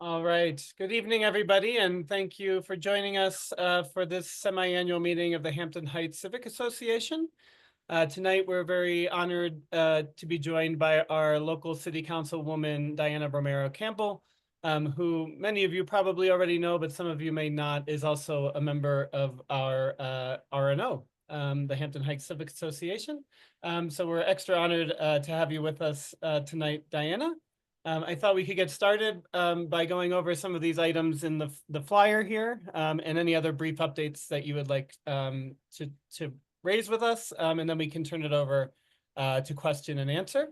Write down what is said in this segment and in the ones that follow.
All right. Good evening, everybody, and thank you for joining us for this semi-annual meeting of the Hampton Heights Civic Association. Tonight, we're very honored to be joined by our local city councilwoman, Diana Romero Campbell, who many of you probably already know, but some of you may not, is also a member of our RNO, the Hampton Heights Civic Association. So we're extra honored to have you with us tonight, Diana. I thought we could get started by going over some of these items in the flyer here and any other brief updates that you would like to raise with us, and then we can turn it over to question and answer.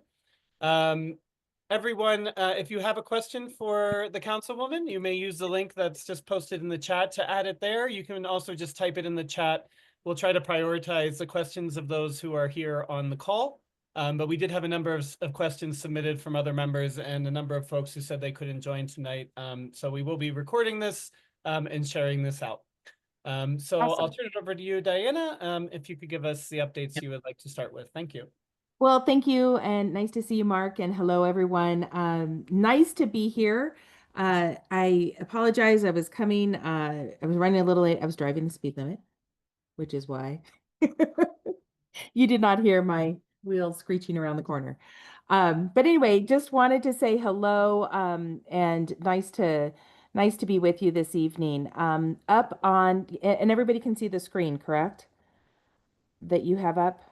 Everyone, if you have a question for the councilwoman, you may use the link that's just posted in the chat to add it there. You can also just type it in the chat. We'll try to prioritize the questions of those who are here on the call. But we did have a number of questions submitted from other members and a number of folks who said they couldn't join tonight. So we will be recording this and sharing this out. So Awesome. I'll turn it over to you, Diana, if you could give us the updates you would like to start with. Thank you. Well, thank you, and nice to see you, Mark, and hello, everyone. Nice to be here. I apologize. I was running a little late. I was driving the speed limit, which is why you did not hear my wheels screeching around the corner. But anyway, just wanted to say hello, and nice to be with you this evening. Up on, and everybody can see the screen, correct? That you have up?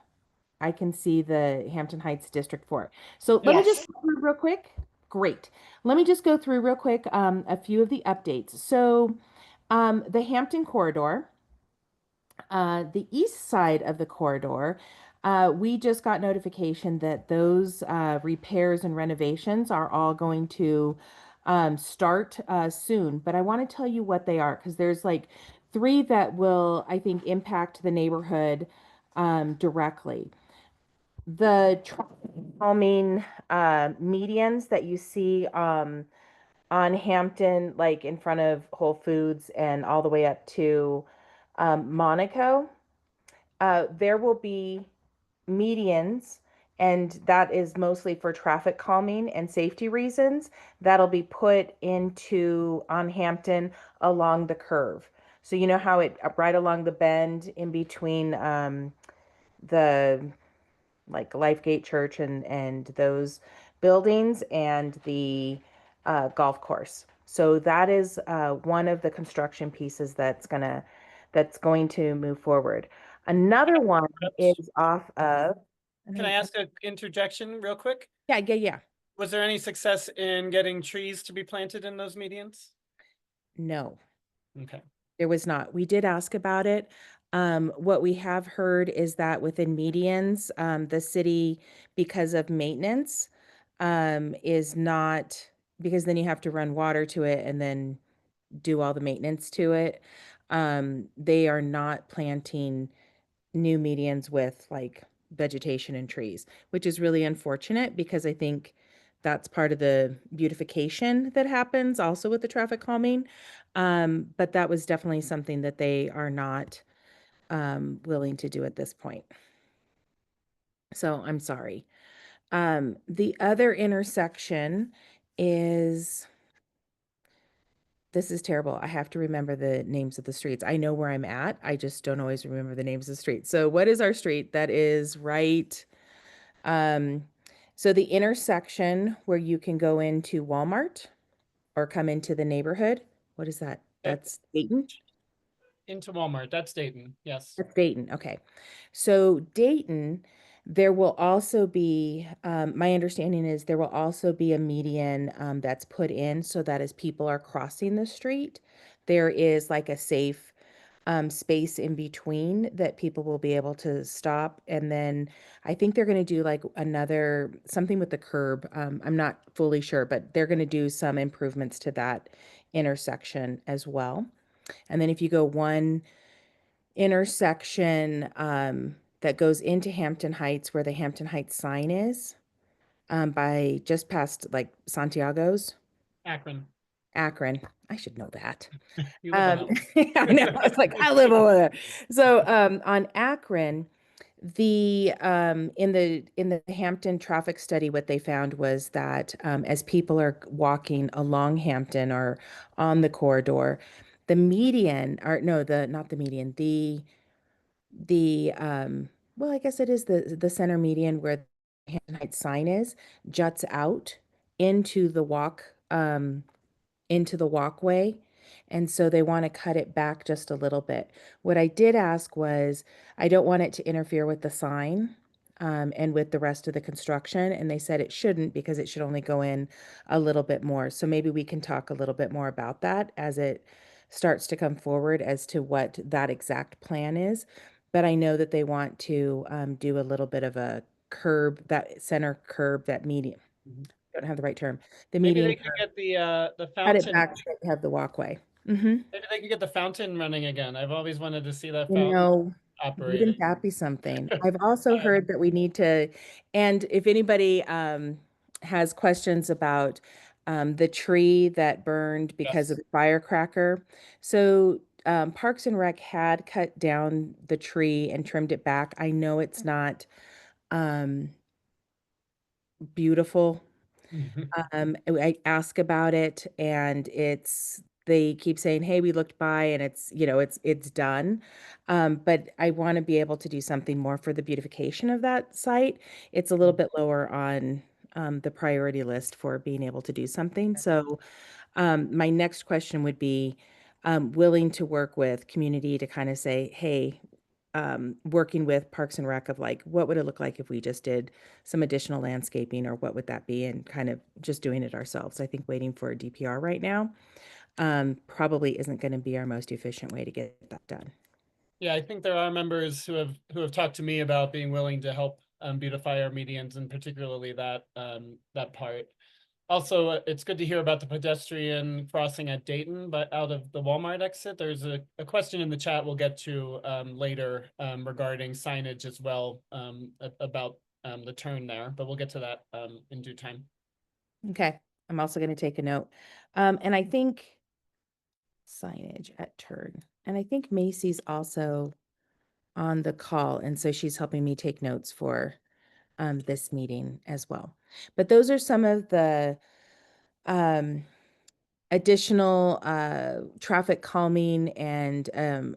I can see the Hampton Heights District 4. So let me just Yes. go through real quick. Great. Let me just go through real quick a few of the updates. So the Hampton corridor, the east side of the corridor, we just got notification that those repairs and renovations are all going to start soon. But I want to tell you what they are because there's like three that will, I think, impact the neighborhood directly. The traffic calming medians that you see on Hampton, like in front of Whole Foods and all the way up to Monaco, there will be medians, and that is mostly for traffic calming and safety reasons. That'll be put into on Hampton along the curve. So you know how it right along the bend in between the like Lifegate Church and those buildings and the golf course. So that is one of the construction pieces that's going to move forward. Another one is off of. Can I ask an interjection real quick? Yeah. Was there any success in getting trees to be planted in those medians? No. Okay. There was not. We did ask about it. What we have heard is that within medians, the city, because of maintenance, is not, because then you have to run water to it and then do all the maintenance to it. They are not planting new medians with like vegetation and trees, which is really unfortunate because I think that's part of the beautification that happens also with the traffic calming. But that was definitely something that they are not willing to do at this point. So I'm sorry. The other intersection is, this is terrible. I have to remember the names of the streets. I know where I'm at. I just don't always remember the names of the streets. So what is our street that is right? Um, so the intersection where you can go into Walmart or come into the neighborhood. What is that? That's Dayton? Into Walmart. That's Dayton. Yes. That's Dayton. Okay. So Dayton, there will also be, my understanding is there will also be a median that's put in so that as people are crossing the street, there is like a safe space in between that people will be able to stop. And then I think they're going to do like another something with the curb. I'm not fully sure, but they're going to do some improvements to that intersection as well. And then if you go one intersection that goes into Hampton Heights, where the Hampton Heights sign is, by just past like Santiago's, Akron. Akron. I should know that. You live on I know. I was like, I live over there. So on Akron, The in the Hampton traffic study, what they found was that as people are walking along Hampton or on the corridor, the median, or no, the not the median, the well, I guess it is the center median where the Hampton Heights sign is, juts out into the into the walkway. And so they want to cut it back just a little bit. What I did ask was, I don't want it to interfere with the sign and with the rest of the construction. And they said it shouldn't, because it should only go in a little bit more. So maybe we can talk a little bit more about that as it starts to come forward as to what that exact plan is. But I know that they want to do a little bit of a curb, that center curb, that median. Mhm. Don't have the right term. The Maybe median they could curb, get the cut it fountain. back to have the walkway. Hmm. Maybe they could get the fountain running again. I've always wanted to see that You fountain know, operating. wouldn't that be something? I've also heard that we need to, and if anybody has questions about the tree that burned because of Yes. the firecracker. So Parks and Rec had cut down the tree and trimmed it back. I know it's not um, beautiful. I ask about it, and they keep saying, "Hey, we looked by and it's done." But I want to be able to do something more for the beautification of that site. It's a little bit lower on the priority list for being able to do something. So my next question would be willing to work with community to kind of say, hey, working with Parks and Rec of like, what would it look like if we just did some additional landscaping, or what would that be? And kind of just doing it ourselves. I think waiting for a DPR right now probably isn't going to be our most efficient way to get that done. Yeah, I think there are members who have talked to me about being willing to help beautify our medians, and particularly that part. Also, it's good to hear about the pedestrian crossing at Dayton, but out of the Walmart exit, there's a question in the chat we'll get to later regarding signage as well, about the turn there, but we'll get to that in due time. Okay. I'm also going to take a note. And I think signage at turn. And I think Macy's also on the call. And so she's helping me take notes for this meeting as well. But those are some of the um, additional traffic calming and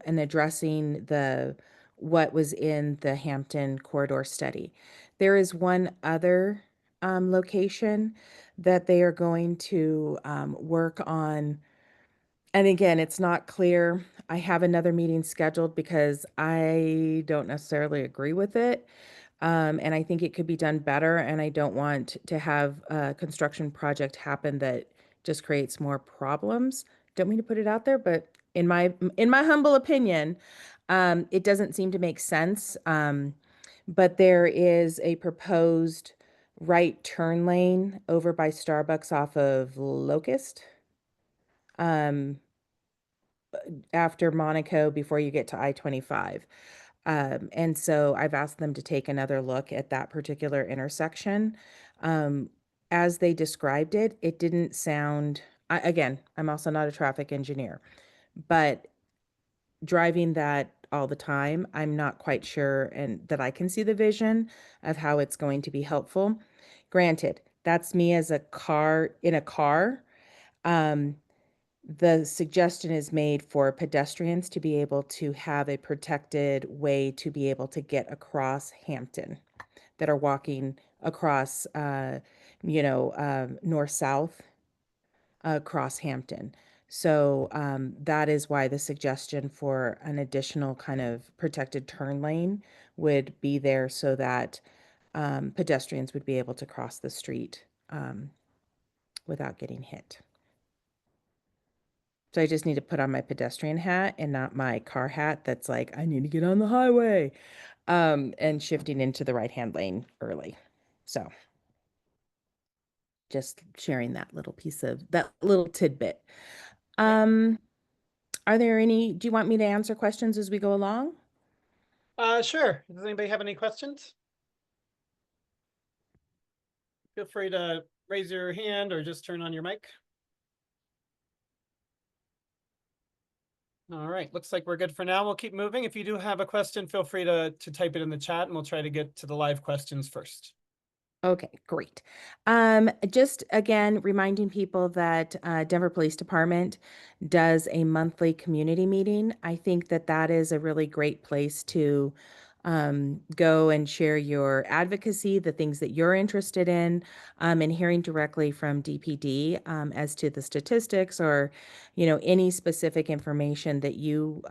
addressing the what was in the Hampton corridor study. There is one other location that they are going to work on. And again, it's not clear. I have another meeting scheduled because I don't necessarily agree with it. And I think it could be done better. And I don't want to have a construction project happen that just creates more problems. Don't mean to put it out there, but in my humble opinion, it doesn't seem to make sense. But there is a proposed right turn lane over by Starbucks off of Locust. Um, After Monaco before you get to I-25. And so I've asked them to take another look at that particular intersection. Um, as they described it, it didn't sound, again, I'm also not a traffic engineer, but driving that all the time, I'm not quite sure and that I can see the vision of how it's going to be helpful. Granted, that's me as a car in a car. Um, the suggestion is made for pedestrians to be able to have a protected way to be able to get across Hampton, that are walking across, north-south across Hampton. So that is why the suggestion for an additional kind of protected turn lane would be there, so that pedestrians would be able to cross the street without getting hit. So I just need to put on my pedestrian hat and not my car hat that's like, I need to get on the highway, and shifting into the right-hand lane early. So just sharing that little tidbit. Um, do you want me to answer questions as we go along? Sure. Does anybody have any questions? Feel free to raise your hand or just turn on your mic. All right, looks like we're good for now. We'll keep moving. If you do have a question, feel free to type it in the chat and we'll try to get to the live questions first. Okay, great. Just again, reminding people that Denver Police Department does a monthly community meeting. I think that that is a really great place to go and share your advocacy, the things that you're interested in, and hearing directly from DPD as to the statistics or, any specific information that you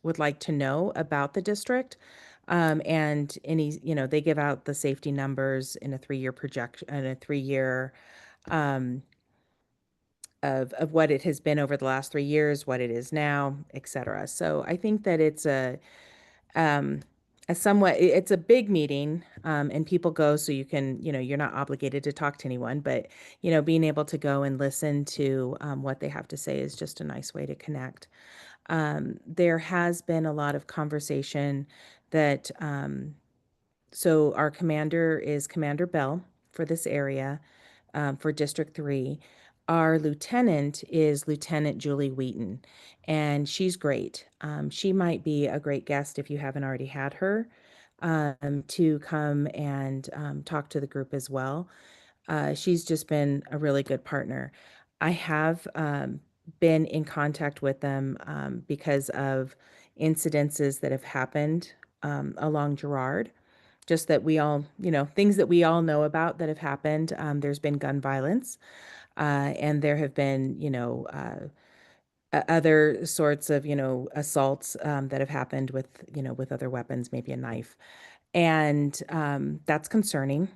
would like to know about the district. And any, they give out the safety numbers in a 3-year projection, in a 3-year um, of what it has been over the last 3 years, what it is now, et cetera. So I think that it's um, a somewhat, it's a big meeting, and people go so you can, you're not obligated to talk to anyone, but, being able to go and listen to what they have to say is just a nice way to connect. There has been a lot of conversation that so our commander is Commander Bell for this area, for District 3. Our lieutenant is Lieutenant Julie Wheaton, and she's great. She might be a great guest if you haven't already had her to come and talk to the group as well. She's just been a really good partner. I have been in contact with them because of incidences that have happened along Girard, just that we all, things that we all know about that have happened. There's been gun violence, and there have been, other sorts of, assaults that have happened with, with other weapons, maybe a knife. And that's concerning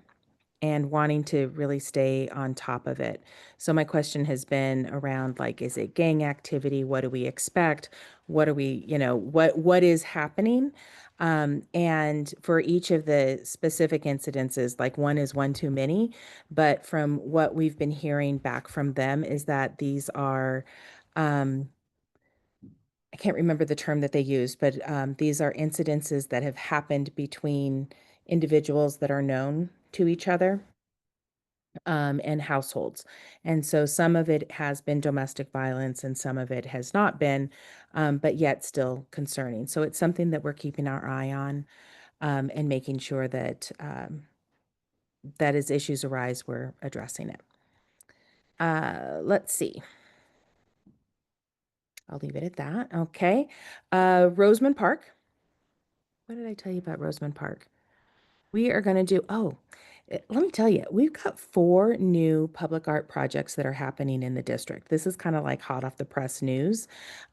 and wanting to really stay on top of it. So my question has been around like, is it gang activity? What do we expect? What are we, what is happening? And for each of the specific incidences, like one is one too many, but from what we've been hearing back from them is that these are, I can't remember the term that they use, but these are incidences that have happened between individuals that are known to each other and households. And so some of it has been domestic violence and some of it has not been, but yet still concerning. So it's something that we're keeping our eye on and making sure that that as issues arise, we're addressing it. Let's see. I'll leave it at that. Okay. Roseman Park. What did I tell you about Roseman Park? We are going to do, let me tell you, we've got 4 new public art projects that are happening in the district. This is kind of like hot off the press news.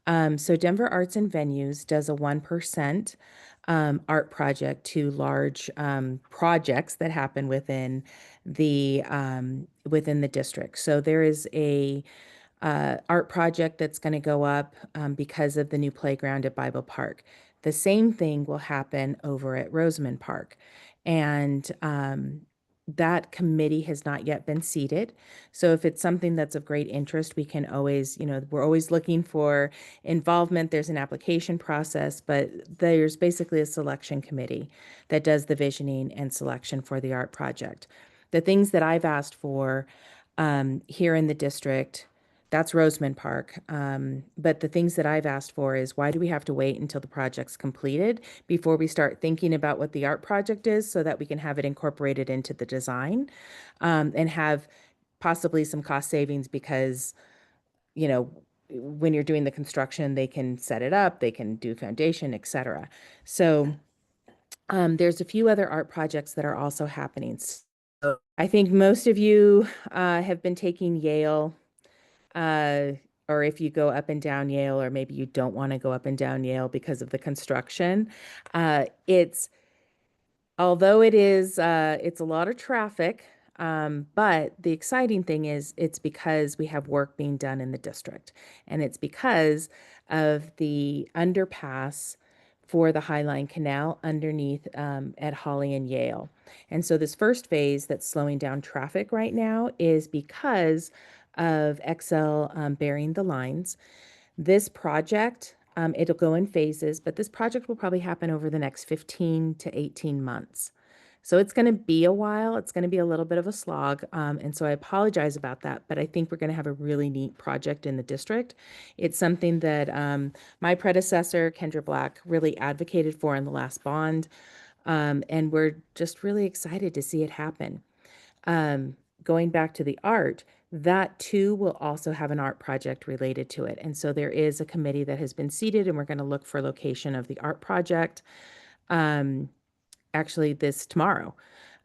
So Denver Arts and Venues does a 1% art project to large projects that happen within the district. So there is a art project that's going to go up because of the new playground at Bible Park. The same thing will happen over at Roseman Park. And that committee has not yet been seated. So if it's something that's of great interest, we can always, we're always looking for involvement. There's an application process, but there's basically a selection committee that does the visioning and selection for the art project. The things that I've asked for here in the district, that's Roseman Park. But the things that I've asked for is, why do we have to wait until the project's completed before we start thinking about what the art project is so that we can have it incorporated into the design and have possibly some cost savings because, when you're doing the construction, they can set it up, they can do foundation, et cetera. So there's a few other art projects that are also happening. So I think most of you have been taking Yale uh, or if you go up and down Yale, or maybe you don't want to go up and down Yale because of the construction. It's although it's a lot of traffic, but the exciting thing is it's because we have work being done in the district, and it's because of the underpass for the Highline Canal underneath at Holly and Yale. And so this first phase that's slowing down traffic right now is because of XL burying the lines. This project, it'll go in phases, but this project will probably happen over the next 15 to 18 months. So it's going to be a while. It's going to be a little bit of a slog. And so I apologize about that, but I think we're going to have a really neat project in the district. It's something that my predecessor, Kendra Black, really advocated for in the last bond. And we're just really excited to see it happen. Going back to the art, that too will also have an art project related to it. And so there is a committee that has been seated, and we're going to look for location of the art project actually this tomorrow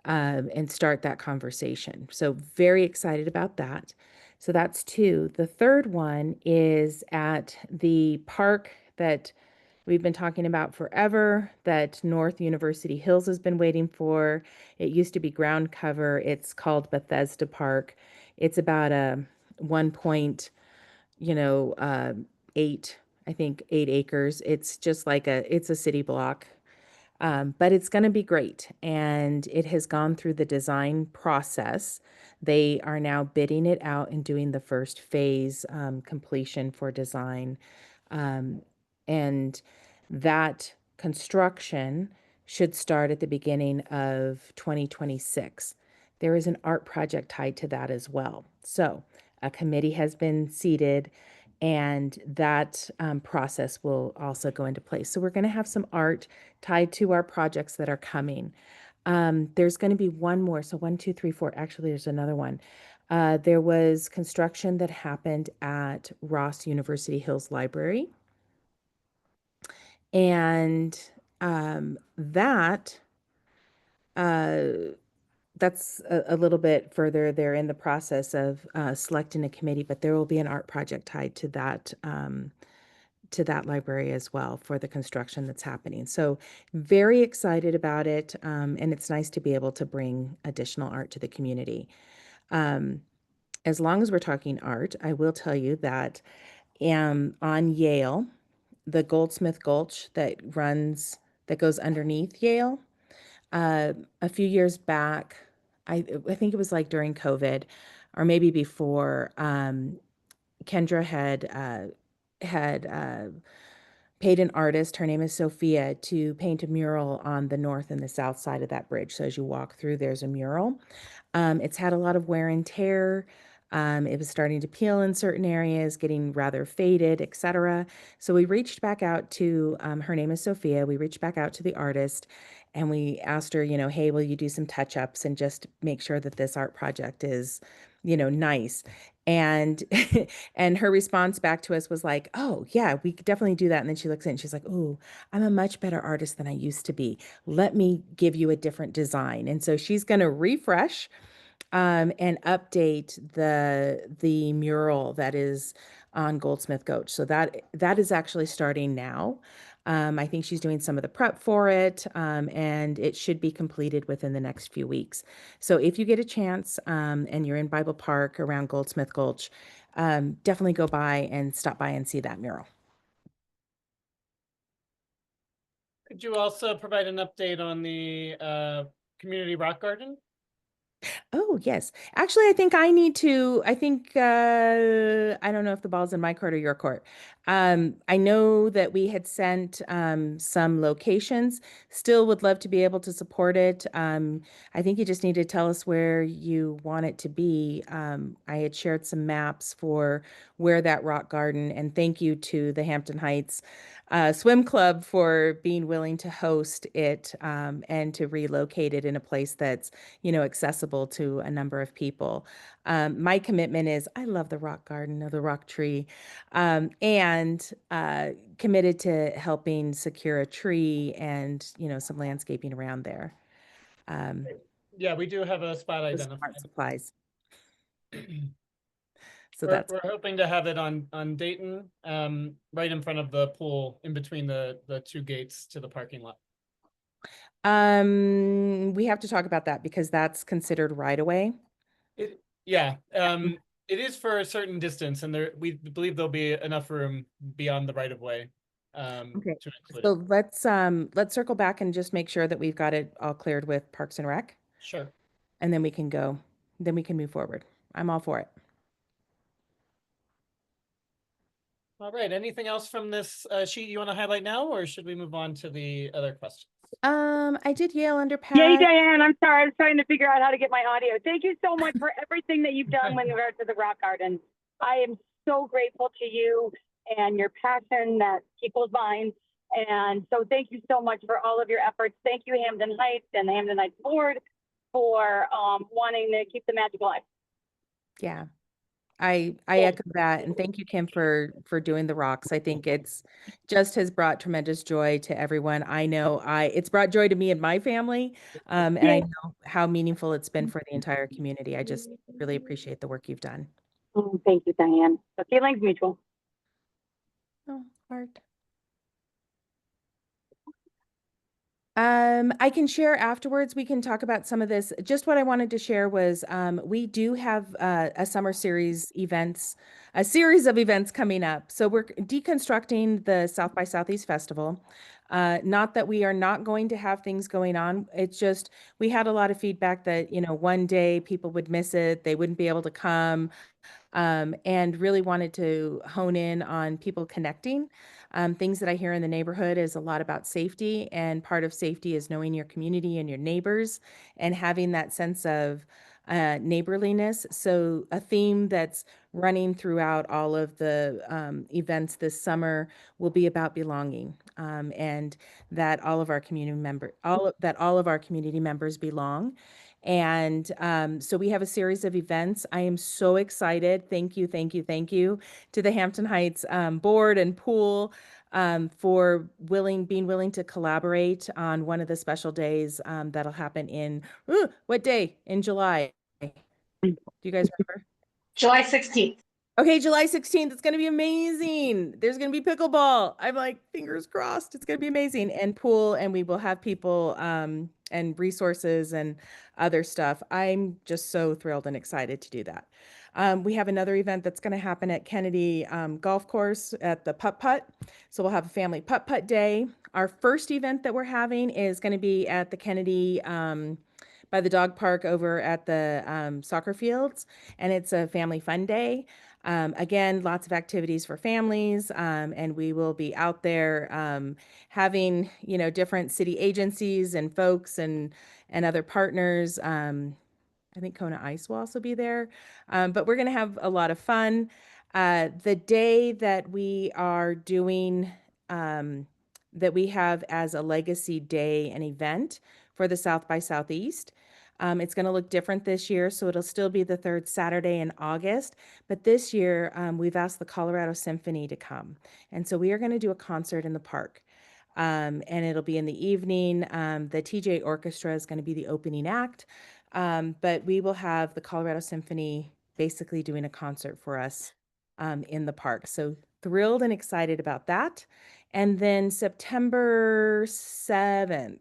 and start that conversation. So very excited about that. So that's two. The third one is at the park that we've been talking about forever, that North University Hills has been waiting for. It used to be ground cover. It's called Bethesda Park. It's about a 1 point, you know, 8, I think 8 acres. It's just like it's a city block. But it's going to be great. And it has gone through the design process. They are now bidding it out and doing the first phase completion for design. Um, and that construction should start at the beginning of 2026. There is an art project tied to that as well. So a committee has been seated and that process will also go into place. So we're going to have some art tied to our projects that are coming. There's going to be one more. So 1, 2, 3, 4. Actually, there's another one. There was construction that happened at Ross University Hills Library. And uh, that's a little bit further. They're in the process of selecting a committee, but there will be an art project tied to that library as well for the construction that's happening. So very excited about it. And it's nice to be able to bring additional art to the community. As long as we're talking art, I will tell you that on Yale, the Goldsmith Gulch that goes underneath Yale, a few years back, I think it was like during COVID or maybe before, Kendra had paid an artist, her name is Sophia, to paint a mural on the north and the south side of that bridge. So as you walk through, there's a mural. It's had a lot of wear and tear. It was starting to peel in certain areas, getting rather faded, etc. So we reached back out to, her name is Sophia. We reached back out to the artist and we asked her, hey, will you do some touch ups and just make sure that this art project is, nice. And and her response back to us was like, oh yeah, we could definitely do that. And then she looks at it and she's like, oh, I'm a much better artist than I used to be. Let me give you a different design. And so she's going to refresh and update the mural that is on Goldsmith Gulch. So that is actually starting now. I think she's doing some of the prep for it, and it should be completed within the next few weeks. So if you get a chance and you're in Bible Park around Goldsmith Gulch, definitely go by and stop by and see that mural. Could you also provide an update on the community rock garden? Oh, yes. Actually, I think, I don't know if the ball's in my court or your court. I know that we had sent some locations, still would love to be able to support it. I think you just need to tell us where you want it to be. I had shared some maps for where that rock garden, and thank you to the Hampton Heights Swim Club for being willing to host it and to relocate it in a place that's accessible to a number of people. My commitment is I love the rock garden or the rock tree, and committed to helping secure a tree and, some landscaping around there. Yeah, we do have a spot With smart identified. supplies. So We're, that's we're hoping to have it on Dayton, right in front of the pool, in between the two gates to the parking lot. we have to talk about that because that's considered right away. Yeah, it is for a certain distance, and we believe there'll be enough room beyond the right of way Okay. to include So it. let's circle back and just make sure that we've got it all cleared with Parks and Rec, Sure. and then we can go, then we can move forward. I'm all for it. All right. Anything else from this sheet you want to highlight now, or should we move on to the other questions? I did Yale Yay, underpass. Diane. I'm sorry. I was trying to figure out how to get my audio. Thank you so much for everything that you've done with regard to the rock garden. I am so grateful to you and your passion that people's minds. And so thank you so much for all of your efforts. Thank you, Hampden Heights and the Hampden Heights Board for wanting to keep the magic alive. Yeah. I echo that, and thank you, Kim, for doing the rocks. I think it's just has brought tremendous joy to everyone. I know it's brought joy to me and my family, and I know how meaningful it's been for the entire community. I just really appreciate the work you've done. Thank you, Diane. The feeling's mutual. Oh, heart. I can share afterwards. We can talk about some of this. Just what I wanted to share was we do have a summer series events, a series of events coming up. So we're deconstructing the South by Southeast Festival. Not that we are not going to have things going on. It's just we had a lot of feedback that, one day people would miss it, they wouldn't be able to come, and really wanted to hone in on people connecting. Things that I hear in the neighborhood is a lot about safety, and part of safety is knowing your community and your neighbors and having that sense of neighborliness. So a theme that's running throughout all of the events this summer will be about belonging, and that all of our all of our community members belong. And so we have a series of events. I am so excited. Thank you, thank you, thank you to the Hampton Heights board and pool for being willing to collaborate on one of the special days that'll happen in, what day? In July. Do you guys remember? July 16th. Okay, July 16th. It's going to be amazing. There's going to be pickleball. I'm like, fingers crossed. It's going to be amazing. And pool, and we will have people and resources and other stuff. I'm just so thrilled and excited to do that. We have another event that's going to happen at Kennedy Golf Course at the Putt Putt. So we'll have a family Putt Putt day. Our first event that we're having is going to be at the Kennedy by the dog park over at the soccer fields, and it's a family fun day. Again, lots of activities for families, and we will be out there having, different city agencies and folks and other partners. I think Kona Ice will also be there, but we're going to have a lot of fun. The day that we are doing, that we have as a legacy day, an event for the South by Southeast. It's going to look different this year, so it'll still be the third Saturday in August. But this year, we've asked the Colorado Symphony to come. And so we are going to do a concert in the park. And it'll be in the evening. The TJ Orchestra is going to be the opening act. But we will have the Colorado Symphony basically doing a concert for us in the park. So thrilled and excited about that. And then September 7th,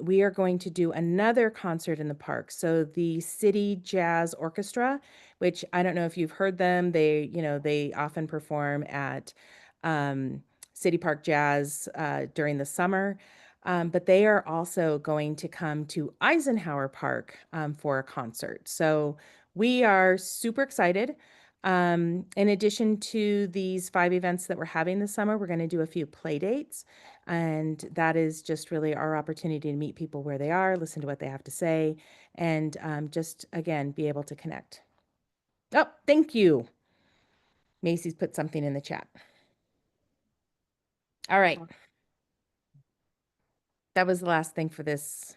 we are going to do another concert in the park. So the City Jazz Orchestra, which I don't know if you've heard them, they often perform at City Park Jazz during the summer. But they are also going to come to Eisenhower Park for a concert. So we are super excited. In addition to these 5 events that we're having this summer, we're going to do a few play dates. And that is just really our opportunity to meet people where they are, listen to what they have to say, and just, again, be able to connect. Oh, thank you. Macy's put something in the chat. All right. That was the last thing for this.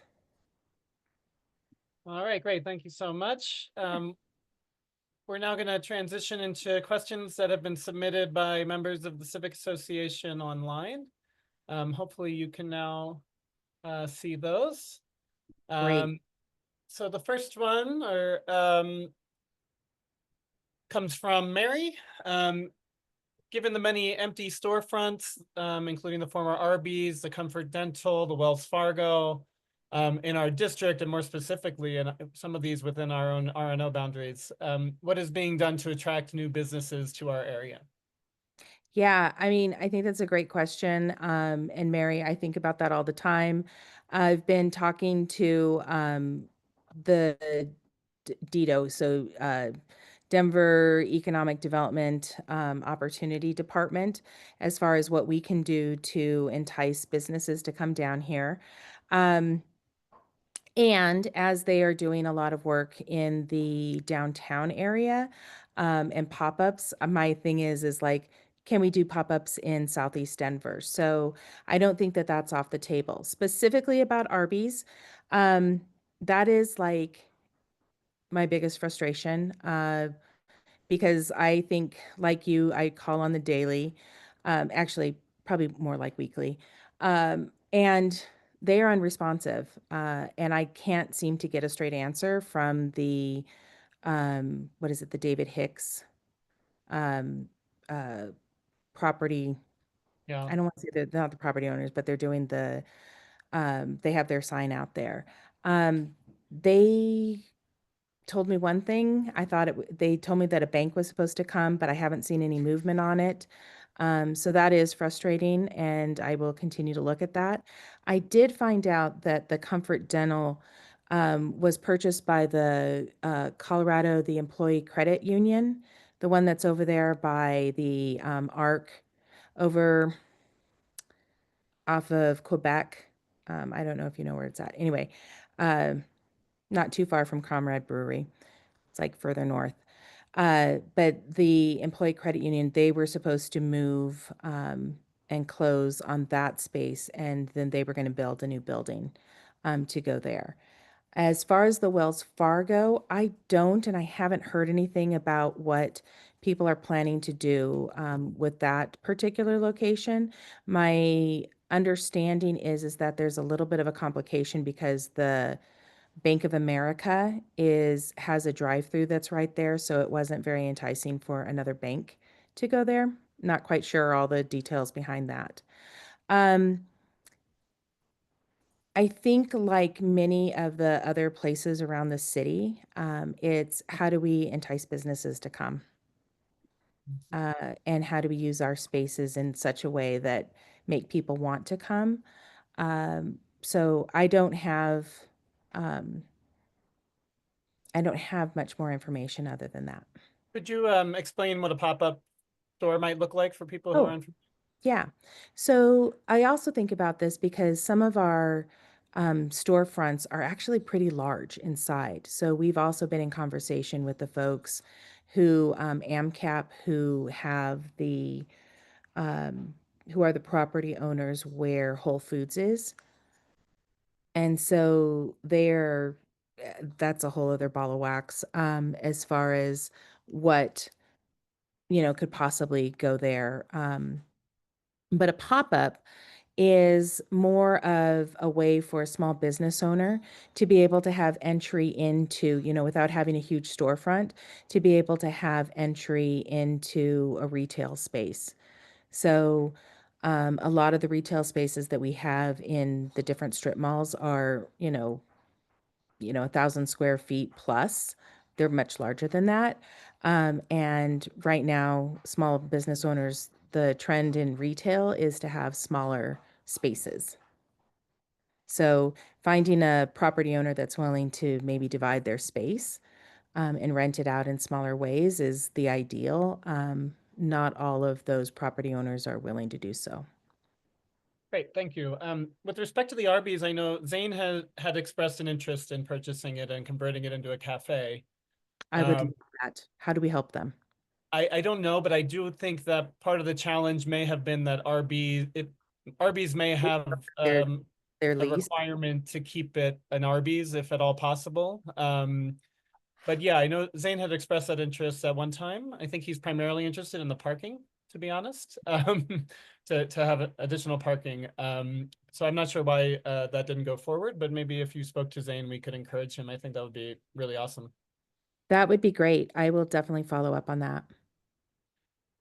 All right, great. Thank you so much. We're now going to transition into questions that have been submitted by members of the Civic Association online. Hopefully you can now see those. Great. So the first one comes from Mary. Given the many empty storefronts, including the former Arby's, the Comfort Dental, the Wells Fargo, in our district, and more specifically in some of these within our own RNO boundaries, what is being done to attract new businesses to our area? Yeah, I mean, I think that's a great question. And Mary, I think about that all the time. I've been talking to the DIDO, so Denver Economic Development Opportunity Department as far as what we can do to entice businesses to come down here. And as they are doing a lot of work in the downtown area and pop-ups, my thing is like, can we do pop-ups in Southeast Denver? So I don't think that that's off the table. Specifically about Arby's, that is like my biggest frustration because I think, like you, I call on the daily, actually, probably more like weekly. And they are unresponsive. And I can't seem to get a straight answer from the, what is it, the David Hicks um, uh, property. Yeah. I don't want to say they're not the property owners, but they're doing the, they have their sign out there. They told me one thing. I thought they told me that a bank was supposed to come, but I haven't seen any movement on it. So that is frustrating, and I will continue to look at that. I did find out that the Comfort Dental was purchased by the Colorado, the Employee Credit Union, the one that's over there by the ARC over off of Quebec. I don't know if you know where it's at. Anyway, not too far from Comrade Brewery. It's like further north. But the Employee Credit Union, they were supposed to move and close on that space, and then they were going to build a new building to go there. As far as the Wells Fargo, I don't, and I haven't heard anything about what people are planning to do with that particular location. My understanding is that there's a little bit of a complication because the Bank of America has a drive-through that's right there, so it wasn't very enticing for another bank to go there. Not quite sure all the details behind that. I think like many of the other places around the city, it's how do we entice businesses to come? And how do we use our spaces in such a way that make people want to come? So I don't have much more information other than that. Could you explain what a pop-up store might look like for people who Oh, aren't? yeah. So I also think about this because some of our storefronts are actually pretty large inside. So we've also been in conversation with the folks who AMCAP, who are the property owners where Whole Foods is. And so that's a whole other ball of wax as far as what, could possibly go there. But a pop-up is more of a way for a small business owner to be able to have entry into, without having a huge storefront, to be able to have entry into a retail space. So a lot of the retail spaces that we have in the different strip malls are, 1,000 square feet plus. They're much larger than that. And right now, small business owners, the trend in retail is to have smaller spaces. So finding a property owner that's willing to maybe divide their space and rent it out in smaller ways is the ideal. Not all of those property owners are willing to do so. Great, thank you. With respect to the Arby's, I know Zane had expressed an interest in purchasing it and converting it into a cafe. I would love that. How do we help them? I don't know, but I do think that part of the challenge may have been that Arby's may have Their a lease. requirement to keep it an Arby's if at all possible. But yeah, I know Zane had expressed that interest at one time. I think he's primarily interested in the parking, to be honest, to have additional parking. So I'm not sure why that didn't go forward, but maybe if you spoke to Zane, we could encourage him. I think that would be really awesome. That would be great. I will definitely follow up on that.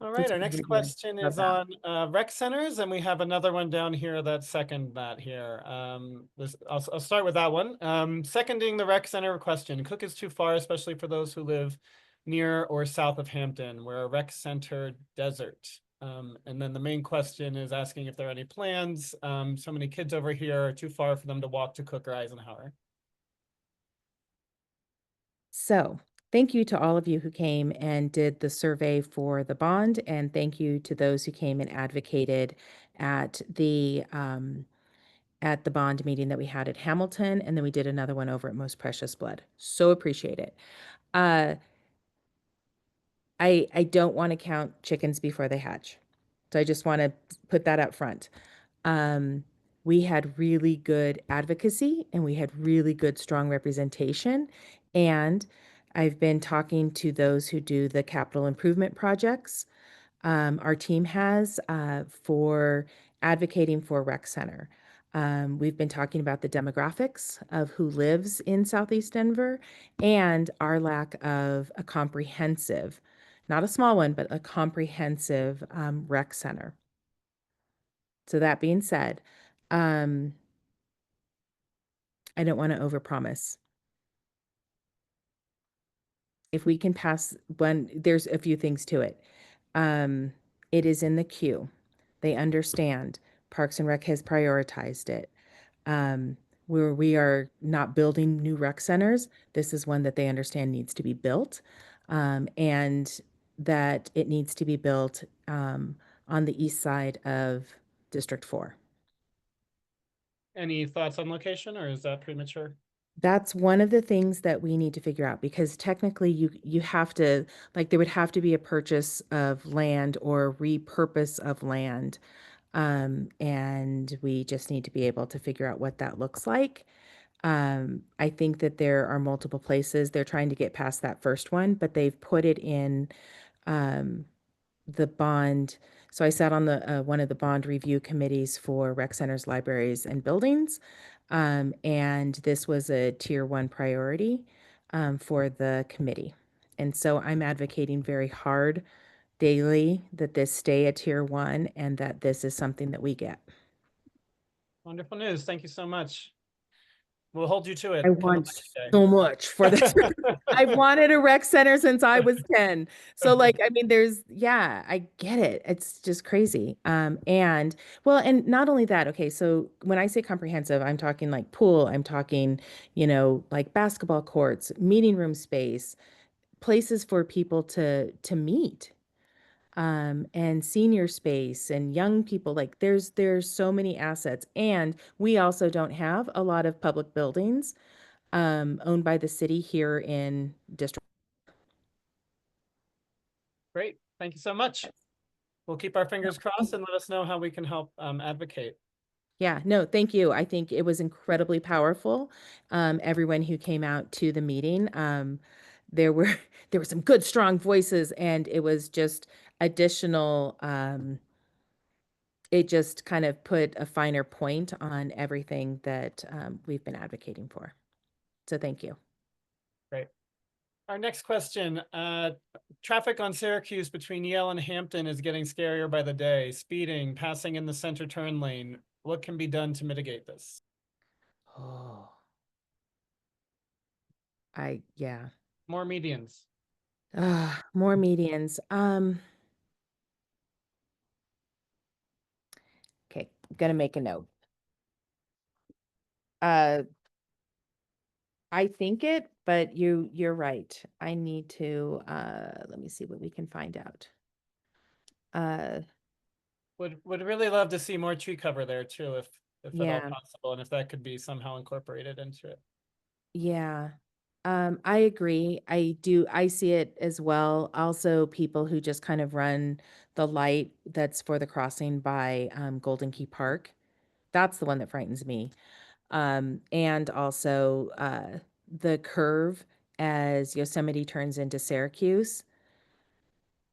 All That's right, our a next good idea. question Love is that. on rec centers, and we have another one down here that second that here. I'll start with that one. Seconding the rec center question, Cook is too far, especially for those who live near or south of Hampden. We're a rec center desert. And then the main question is asking if there are any plans. So many kids over here are too far for them to walk to Cook or Eisenhower. So thank you to all of you who came and did the survey for the bond, and thank you to those who came and advocated at the bond meeting that we had at Hamilton, and then we did another one over at Most Precious Blood. So appreciate it. I don't want to count chickens before they hatch. So I just want to put that up front. We had really good advocacy and we had really good, strong representation. And I've been talking to those who do the capital improvement projects. Our team has for advocating for rec center. We've been talking about the demographics of who lives in Southeast Denver and our lack of a comprehensive, not a small one, but a comprehensive rec center. So that being said, I don't want to overpromise. If we can pass one, there's a few things to it. It is in the queue. They understand. Parks and Rec has prioritized it. Where we are not building new rec centers, this is one that they understand needs to be built, and that it needs to be built on the east side of District 4. Any thoughts on location, or is that premature? That's one of the things that we need to figure out, because technically you have to, like, there would have to be a purchase of land or repurpose of land. And we just need to be able to figure out what that looks like. I think that there are multiple places. They're trying to get past that first one, but they've put it in the bond. So I sat on the one of the bond review committees for rec centers, libraries, and buildings. And this was a tier 1 priority for the committee. And so I'm advocating very hard daily that this stay a tier 1 and that this is something that we get. Wonderful news. Thank you so much. We'll hold you to it. I come want election day. so much for this. I've wanted a rec center since I was 10. So like, I mean, yeah, I get it. It's just crazy. And well, and not only that, okay, so when I say comprehensive, I'm talking like pool, I'm talking, like basketball courts, meeting room space, places for people to meet. And senior space and young people, like there's so many assets. And we also don't have a lot of public buildings owned by the city here in District. Great. Thank you so much. We'll keep our fingers crossed and let us know how we can help advocate. Yeah, no, thank you. I think it was incredibly powerful. Everyone who came out to the meeting, there were there were some good, strong voices, and it was just additional. It just kind of put a finer point on everything that we've been advocating for. So thank you. Great. Our next question, traffic on Syracuse between Yale and Hampton is getting scarier by the day. Speeding, passing in the center turn lane. What can be done to mitigate this? Oh, yeah. More medians. More medians. Okay, I'm gonna make a note. I think it, but you're right. I need to let me see what we can find out. Would really love to see more tree cover there too, if at all Yeah. possible, and if that could be somehow incorporated into it. Yeah. I agree. I see it as well. Also, people who just kind of run the light that's for the crossing by Golden Key Park. That's the one that frightens me. And also the curve as Yosemite turns into Syracuse.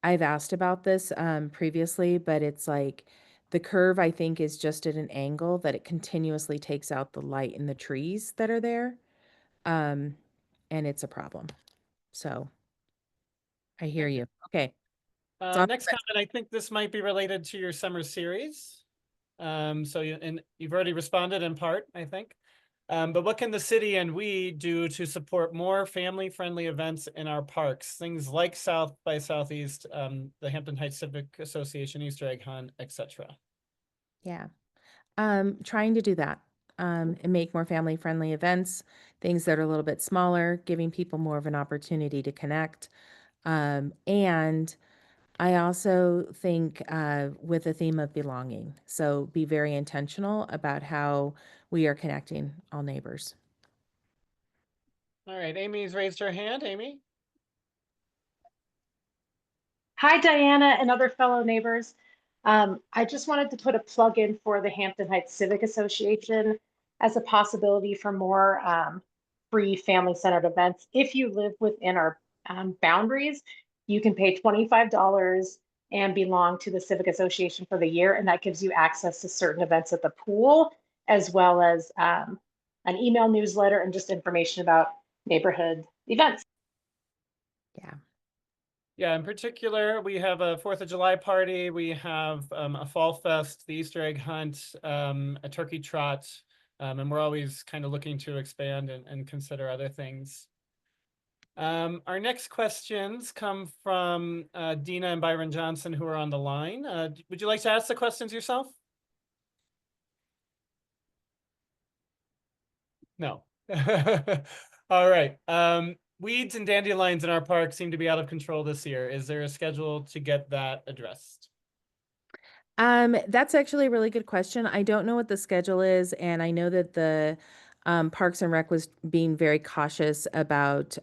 I've asked about this previously, but it's like the curve, I think, is just at an angle that it continuously takes out the light in the trees that are there. And it's a problem. So I hear you. Okay. Next comment, I think this might be related to your summer series. And you've already responded in part, I think. But what can the city and we do to support more family-friendly events in our parks? Things like South by Southeast, the Hampton Heights Civic Association Easter egg hunt, etc. Yeah. Trying to do that. and make more family-friendly events, things that are a little bit smaller, giving people more of an opportunity to connect. And I also think with a theme of belonging. So be very intentional about how we are connecting all neighbors. All right, Amy's raised her hand. Amy? Hi, Diana and other fellow neighbors. I just wanted to put a plug in for the Hampton Heights Civic Association as a possibility for more free family-centered events. If you live within our boundaries, you can pay $25 and belong to the Civic Association for the year, and that gives you access to certain events at the pool, as well as an email newsletter and just information about neighborhood events. Yeah. Yeah, in particular, we have a 4th of July party. We have a fall fest, the Easter egg hunt, a turkey trot, and we're always kind of looking to expand and consider other things. Our next questions come from Dina and Byron Johnson, who are on the line. Would you like to ask the questions yourself? No. All right. Weeds and dandelions in our park seem to be out of control this year. Is there a schedule to get that addressed? That's actually a really good question. I don't know what the schedule is, and I know that the Parks and Rec was being very cautious about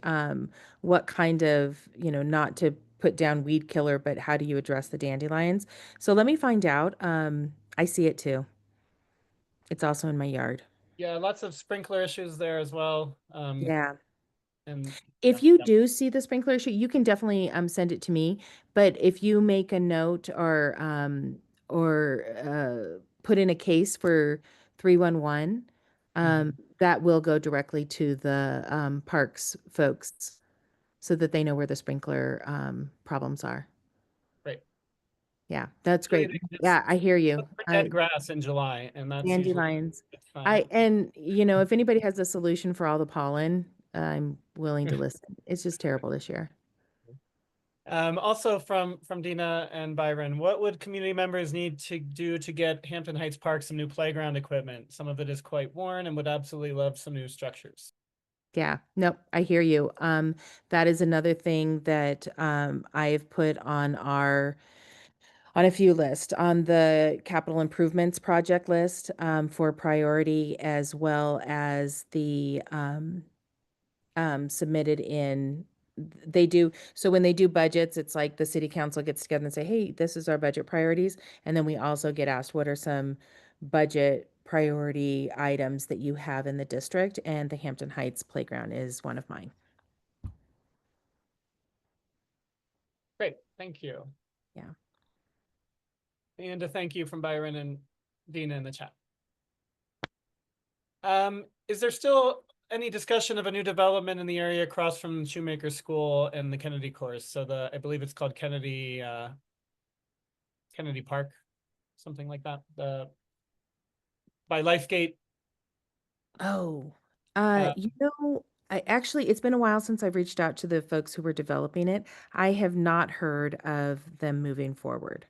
what kind of, not to put down weed killer, but how do you address the dandelions? So let me find out. I see it too. It's also in my yard. Yeah, lots of sprinkler issues there as well. Yeah. And If yeah, you yeah. do see the sprinkler issue, you can definitely send it to me. But if you make a note or put in a case for 311, that will go directly to the parks folks so that they know where the sprinkler problems are. Great. Yeah, that's Usually great. they just Yeah, I hear you. look for dead grass in July, and that's usually Dandelions. it's fine. If anybody has a solution for all the pollen, I'm willing to listen. It's just terrible this year. Also from Dina and Byron, what would community members need to do to get Hampton Heights Park some new playground equipment? Some of it is quite worn and would absolutely love some new structures. Yeah, nope, I hear you. That is another thing that I have put on a few lists on the capital improvements project list for priority, as well as the submitted in. They do, so when they do budgets, it's like the city council gets together and say, hey, this is our budget priorities. And then we also get asked, what are some budget priority items that you have in the district? And the Hampton Heights playground is one of mine. Great, thank you. Yeah. And a thank you from Byron and Dina in the chat. Is there still any discussion of a new development in the area across from Shoemaker School and the Kennedy course? So I believe it's called Kennedy Park, something like that. By Lifegate. Oh, Uh, it's been a while since I've reached out to the folks who were developing it. I have not heard of them moving forward.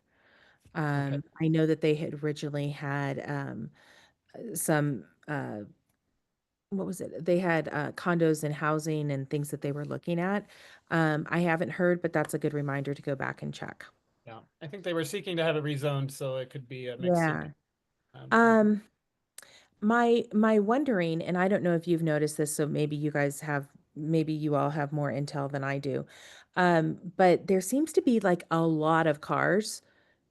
Okay. I know that they had originally had some what was it? They had condos and housing and things that they were looking at. I haven't heard, but that's a good reminder to go back and check. Yeah, I think they were seeking to have it rezoned, so it could be a mixed. Yeah. Use. My wondering, and I don't know if you've noticed this, so maybe you all have more intel than I do. But there seems to be like a lot of cars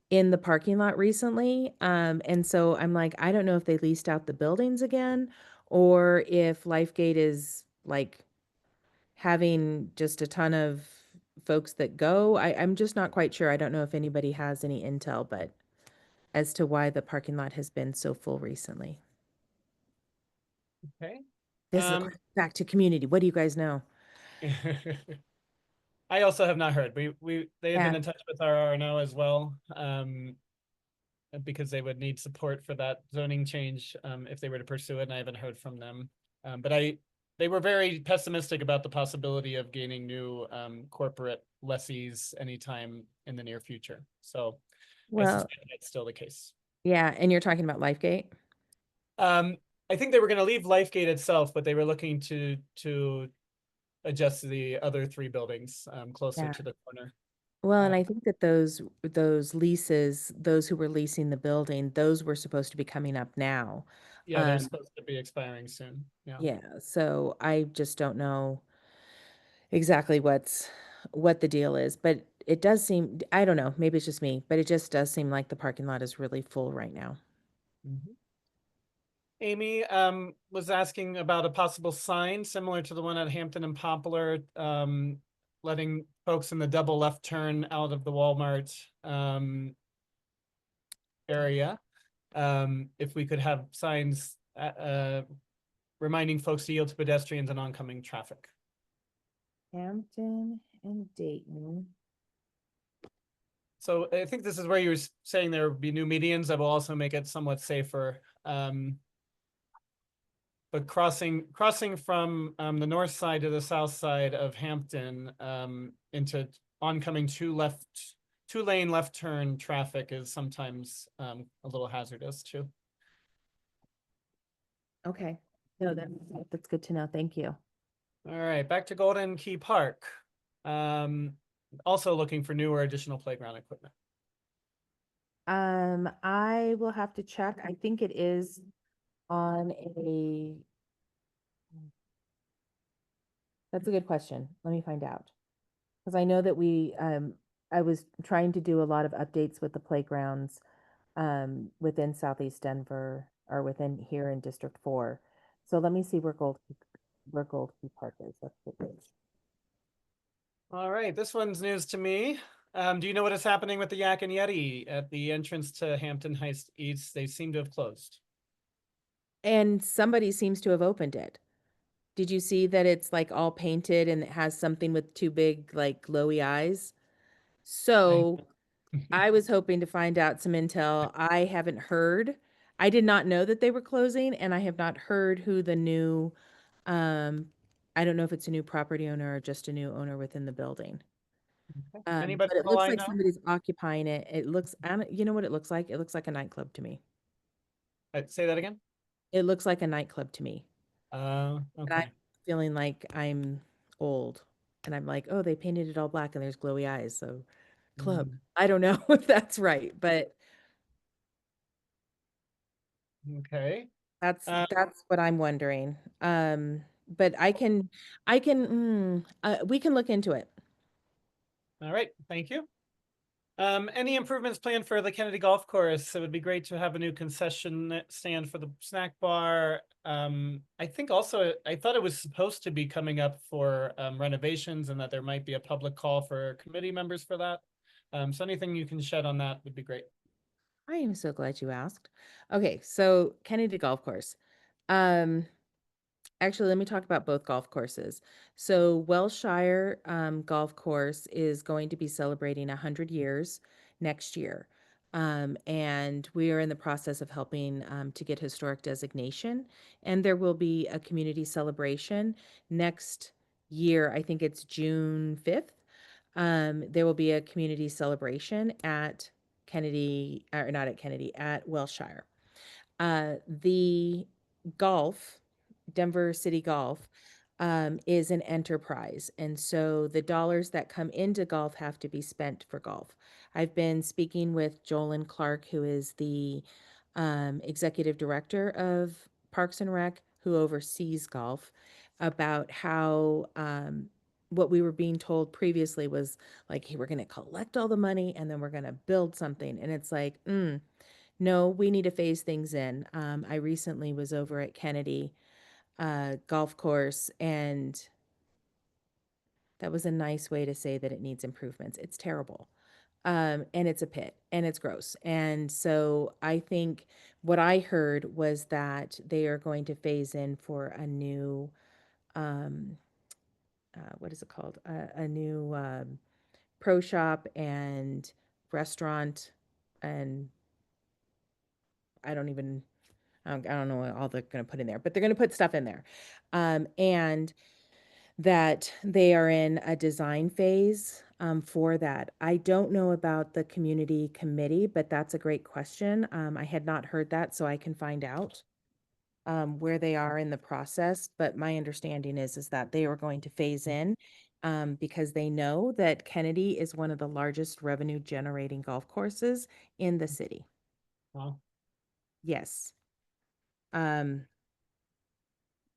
in the parking lot recently. And so I'm like, I don't know if they leased out the buildings again or if Lifegate is like having just a ton of folks that go. I'm just not quite sure. I don't know if anybody has any intel, but as to why the parking lot has been so full recently. Okay. This is a question back to community. What do you guys know? I also have not heard. They had been Yeah. in touch with our RNO as well, because they would need support for that zoning change if they were to pursue it, and I haven't heard from them. But they were very pessimistic about the possibility of gaining new corporate lessees anytime in the near future. So I Well, suspect that's still the case. yeah, and you're talking about Lifegate? I think they were gonna leave Lifegate itself, but they were looking to adjust the other three buildings closer Yeah. to the corner. Well, and Uh, I think that those leases, those who were leasing the building, those were supposed to be coming up now. Yeah, they're supposed to be expiring soon. Yeah. Yeah, so I just don't know exactly what the deal is, but it does seem, I don't know, maybe it's just me, but it just does seem like the parking lot is really full right now. Mhm. Amy was asking about a possible sign similar to the one at Hampton and Poplar, letting folks in the double left turn out of the Walmart area. If we could have signs reminding folks to yield to pedestrians and oncoming traffic. Hampton and Dayton. So I think this is where you were saying there would be new medians that will also make it somewhat safer. But crossing from the north side to the south side of Hampton into oncoming two lane left turn traffic is sometimes a little hazardous too. Okay, no, that's good to know. Thank you. All right, back to Golden Key Park. Also looking for new or additional playground equipment. I will have to check. I think it is on a. That's a good question. Let me find out. Because I know that I was trying to do a lot of updates with the playgrounds within Southeast Denver or within here in District 4. So let me see where Gold Key Park is. That's the page. All right, this one's news to me. Do you know what is happening with the Yak and Yeti at the entrance to Hampton Heights East? They seem to have closed. And somebody seems to have opened it. Did you see that it's like all painted and it has something with two big like glowy eyes? So I was hoping to find out some intel. I haven't heard. I did not know that they were closing, and I have not heard who the new, um, I don't know if it's a new property owner or just a new owner within the building. Anybody But it on the looks line like know? somebody's occupying it. It looks, I don't, you know what it looks like? It looks like a nightclub to me. Say that again. It looks like a nightclub to me. And I'm Okay. feeling like I'm old. And I'm like, oh, they painted it all black and there's glowy eyes. So club. I don't know if that's right, but Okay. that's what I'm wondering. But we can look into it. All right, thank you. Any improvements planned for the Kennedy Golf Course? It would be great to have a new concession stand for the snack bar. I think also, I thought it was supposed to be coming up for renovations and that there might be a public call for committee members for that. So anything you can shed on that would be great. I am so glad you asked. Okay, so Kennedy Golf Course. Um, Actually, let me talk about both golf courses. So Wellshire Golf Course is going to be celebrating 100 years next year. And we are in the process of helping to get historic designation. And there will be a community celebration next year. I think it's June 5th. There will be a community celebration at Kennedy, or not at Kennedy, at Wellshire. The golf, Denver City Golf, is an enterprise. And so the dollars that come into golf have to be spent for golf. I've been speaking with Jolyn Clark, who is the executive director of Parks and Rec, who oversees golf, about how what we were being told previously was like, hey, we're going to collect all the money and then we're going to build something. And it's like, no, we need to phase things in. I recently was over at Kennedy golf course, and that was a nice way to say that it needs improvements. It's terrible. And it's a pit and it's gross. And so I think what I heard was that they are going to phase in for a new, what is it called? A new pro shop and restaurant. And I don't know what all they're going to put in there, but they're going to put stuff in there. And that they are in a design phase for that. I don't know about the community committee, but that's a great question. I had not heard that, so I can find out. where they are in the process, but my understanding is that they are going to phase in because they know that Kennedy is one of the largest revenue generating golf courses in the city. Well, Yes. Um,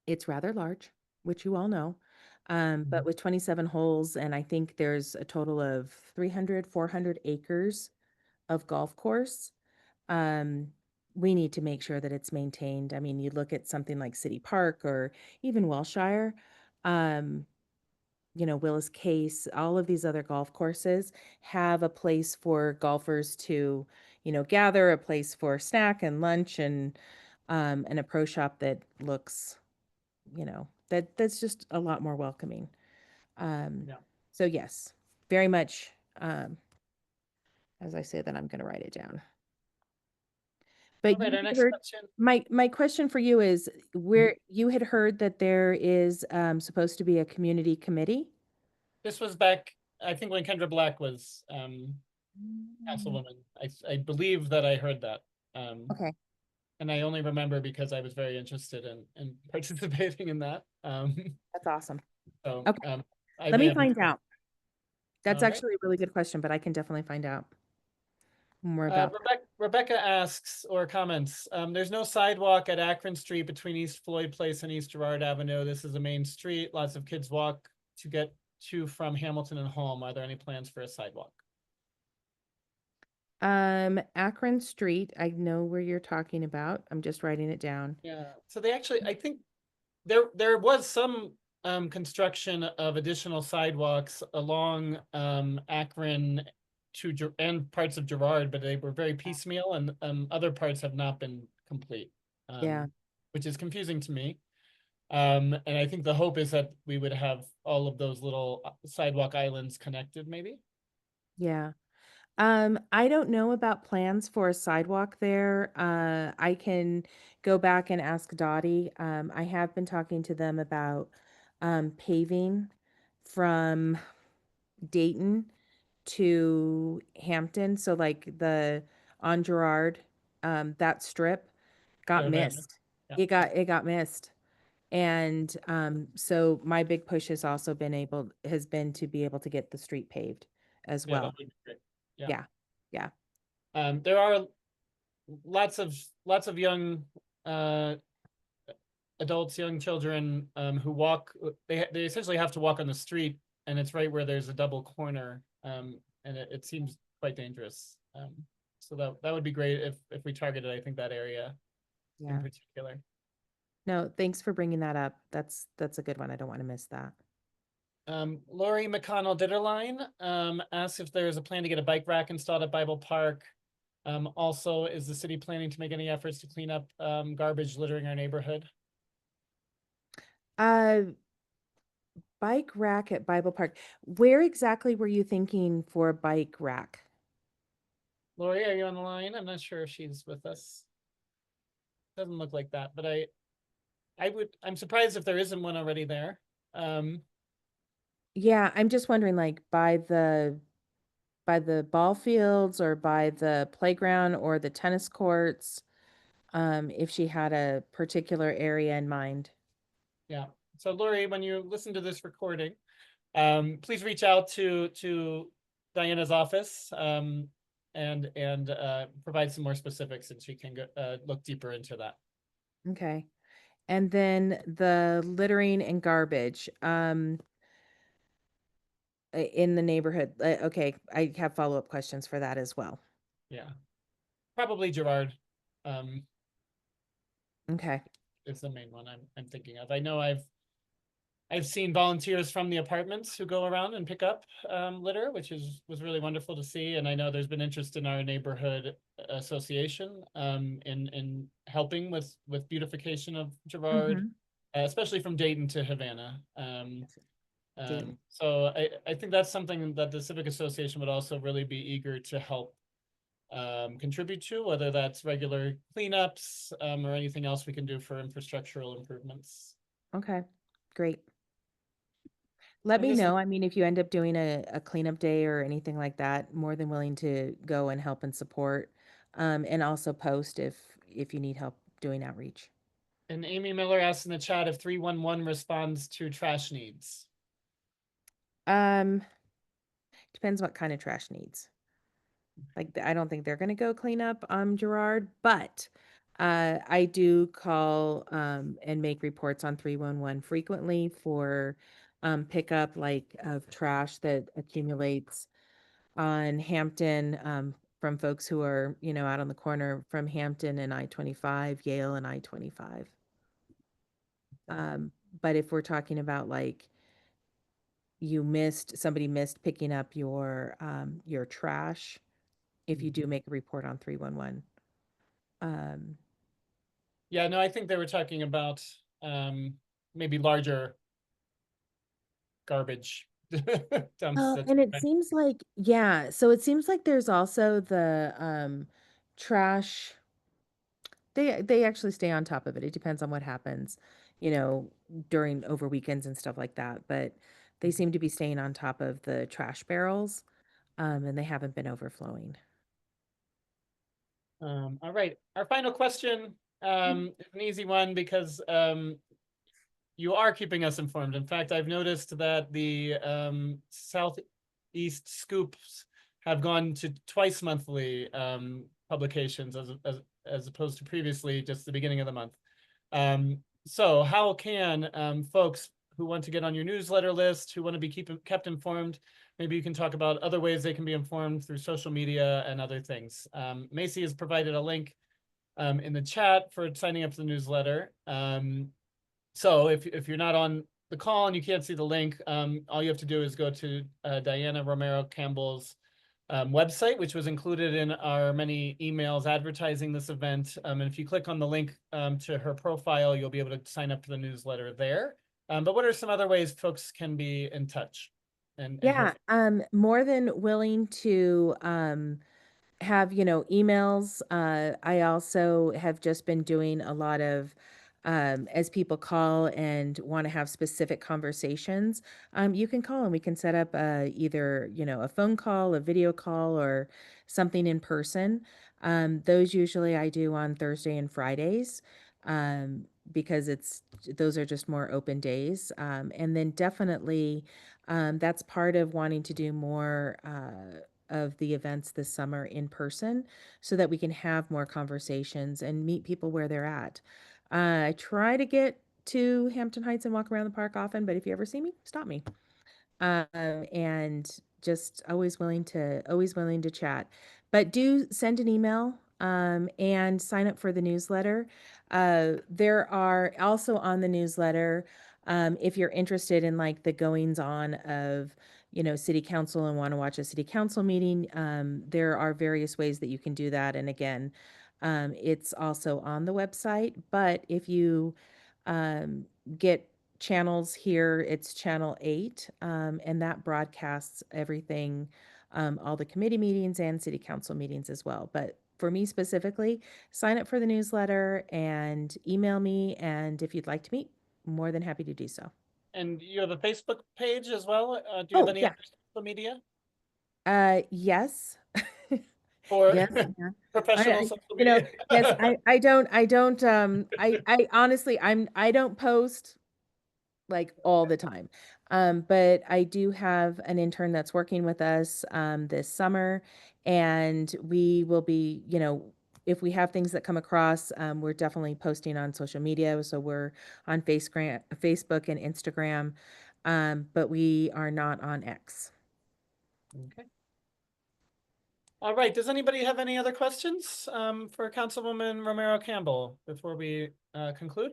it's rather large, which you all know. But with 27 holes, and I think there's a total of 300, 400 acres of golf course. Um, we need to make sure that it's maintained. I mean, you look at something like City Park or even Wilshire, um, Willis Case, all of these other golf courses have a place for golfers to, gather, a place for snack and lunch and a pro shop that looks, that's just a lot more welcoming. Yeah. So yes, very much, as I say that, I'm going to write it down. But All right, you our had next heard, question. my question for you is where you had heard that there is supposed to be a community committee? This was back, I think when Kendra Black was Councilwoman. I believe that I heard that. Okay, And I only remember because I was very interested in participating in that. that's awesome. So Okay, I let may me have. find out. That's All right. actually a really good question, but I can definitely find out more about that. Rebecca asks or comments, there's no sidewalk at Akron Street between East Floyd Place and East Girard Avenue. This is a main street. Lots of kids walk to get to from Hamilton and home. Are there any plans for a sidewalk? Akron Street, I know where you're talking about. I'm just writing it down. Yeah, so they actually, I think there was some construction of additional sidewalks along Akron and parts of Girard, but they were very piecemeal and other parts have not been complete. Yeah. Which is confusing to me. And I think the hope is that we would have all of those little sidewalk islands connected, maybe. Yeah. I don't know about plans for a sidewalk there. I can go back and ask Dottie. I have been talking to them about paving from Dayton to Hampton. So like the on Girard, that strip got Or missed. yeah, It got missed. And so my big push has been to be able to get the street paved as yeah, that well. would be great. Yeah. Yeah. Yeah. There are lots of young adults, young children who walk. They essentially have to walk on the street, and it's right where there's a double corner, and it seems quite dangerous. So that would be great if we targeted, I think, that area in Yeah. particular. No, thanks for bringing that up. That's a good one. I don't want to miss that. Lori McConnell Ditterline asks if there's a plan to get a bike rack installed at Bible Park. Also, is the city planning to make any efforts to clean up garbage littering our neighborhood? Bike rack at Bible Park. Where exactly were you thinking for a bike rack? Lori, are you on the line? I'm not sure if she's with us. Doesn't look like that, but I'm surprised if there isn't one already there. Yeah, I'm just wondering, like by the ball fields or by the playground or the tennis courts, if she had a particular area in mind. Yeah. So Lori, when you listen to this recording, please reach out to Diana's office and provide some more specifics, and she can go, look deeper into that. Okay. And then the littering and garbage in the neighborhood. Okay, I have follow-up questions for that as well. Yeah, probably Girard. Okay. Is the main one I'm thinking of. I know I've seen volunteers from the apartments who go around and pick up litter, which was really wonderful to see. And I know there's been interest in our neighborhood association in helping with beautification of Girard, Mhm. Especially from Dayton to Havana. Dayton. So I think that's something that the Civic Association would also really be eager to help contribute to, whether that's regular cleanups or anything else we can do for infrastructural improvements. Okay, great. Let And me this is know. I mean, if you end up doing a cleanup day or anything like that, more than willing to go and help and support. And also post if you need help doing outreach. And Amy Miller asked in the chat if 311 responds to trash needs. Depends what kind of trash needs. Like, I don't think they're gonna go clean up Gerard, but I do call and make reports on 311 frequently for pickup, like, of trash that accumulates on Hampton, from folks who are, you know, out on the corner from Hampton and I-25, Yale and I-25. But if we're talking about, like, somebody missed picking up your trash, if you do make a report on 311. Yeah, no, I think they were talking about maybe larger garbage dumps. Oh, That's and it seems like, yeah, so it seems like there's also the trash. They actually stay on top of it. It depends on what happens, you know, during over weekends and stuff like that. But they seem to be staying on top of the trash barrels, and they haven't been overflowing. All right, our final question is an easy one because you are keeping us informed. In fact, I've noticed that the Southeast Scoops have gone to twice monthly publications as opposed to previously just the beginning of the month. So how can folks who want to get on your newsletter list, who want to be kept informed, maybe you can talk about other ways they can be informed through social media and other things. Macy has provided a link in the chat for signing up for the newsletter. So if you're not on the call and you can't see the link, all you have to do is go to Diana Romero Campbell's website, which was included in our many emails advertising this event. And if you click on the link to her profile, you'll be able to sign up for the newsletter there. But what are some other ways folks can be in touch? And Yeah, more than willing to have, you know, emails. I also have just been doing a lot of, as people call and want to have specific conversations, you can call and we can set up either, you know, a phone call, a video call, or something in person. Those usually I do on Thursday and Fridays, because those are just more open days. And then definitely, that's part of wanting to do more of the events this summer in person so that we can have more conversations and meet people where they're at. I try to get to Hampton Heights and walk around the park often, but if you ever see me, stop me. And just always willing to chat. But do send an email and sign up for the newsletter. There are also on the newsletter, if you're interested in, like, the goings on of, you know, city council and want to watch a city council meeting, there are various ways that you can do that. And again, it's also on the website. But if you get channels here, it's channel 8, and that broadcasts everything, all the committee meetings and city council meetings as well. But for me specifically, sign up for the newsletter and email me, and if you'd like to meet, more than happy to do so. And you have a Facebook page as well? Do you have any Yeah. other social media? Yes. For Yes, yeah. professional social You know, media? yes, I don't, I honestly, I don't post like all the time. But I do have an intern that's working with us this summer, and we will be, you know, if we have things that come across, we're definitely posting on social media. So we're on Facebook and Instagram, but we are not on X. Okay. All right. Does anybody have any other questions for Councilwoman Romero Campbell before we conclude?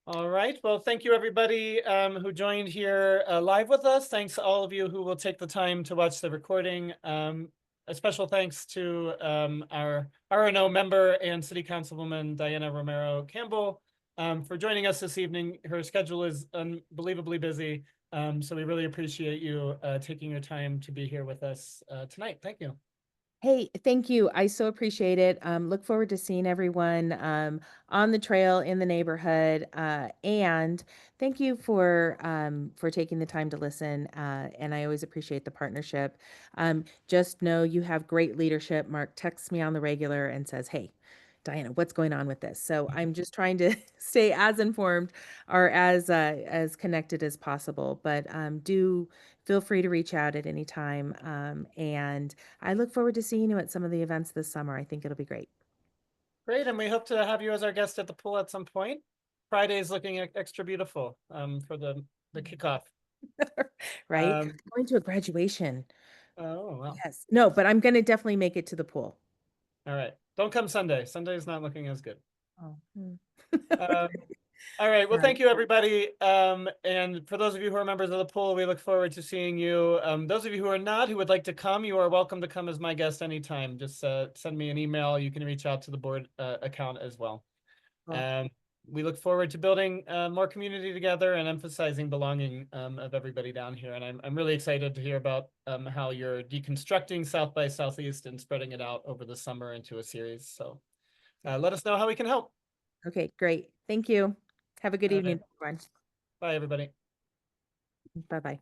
All right. Well, thank you, everybody who joined here live with us. Thanks to all of you who will take the time to watch the recording. A special thanks to our RNO member and City Councilwoman Diana Romero Campbell for joining us this evening. Her schedule is unbelievably busy, so we really appreciate you taking your time to be here with us tonight. Thank you. Hey, thank you. I so appreciate it. Look forward to seeing everyone on the trail in the neighborhood. And thank you for taking the time to listen. And I always appreciate the partnership. Just know you have great leadership. Mark texts me on the regular and says, "Hey, Diana, what's going on with this? So I'm just trying to stay as informed or as connected as possible. But do feel free to reach out at any time. And I look forward to seeing you at some of the events this summer. I think it'll be great. Great, and we hope to have you as our guest at the pool at some point. Friday is looking extra beautiful for the kickoff. Right? Um, Going to a graduation. oh, wow. Yes. No, but I'm going to definitely make it to the pool. All right. Don't come Sunday. Sunday is not looking as good. Oh. All right. Well, All right. thank you, everybody. And for those of you who are members of the pool, we look forward to seeing you. Those of you who are not, who would like to come, you are welcome to come as my guest anytime. Just send me an email. You can reach out to the board account as well. Cool. We look forward to building more community together and emphasizing belonging of everybody down here. And I'm really excited to hear about how you're deconstructing South by Southeast and spreading it out over the summer into a series. So let us know how we can help. Okay, great. Thank you. Have a good evening, everyone. Bye, everybody. Bye-bye.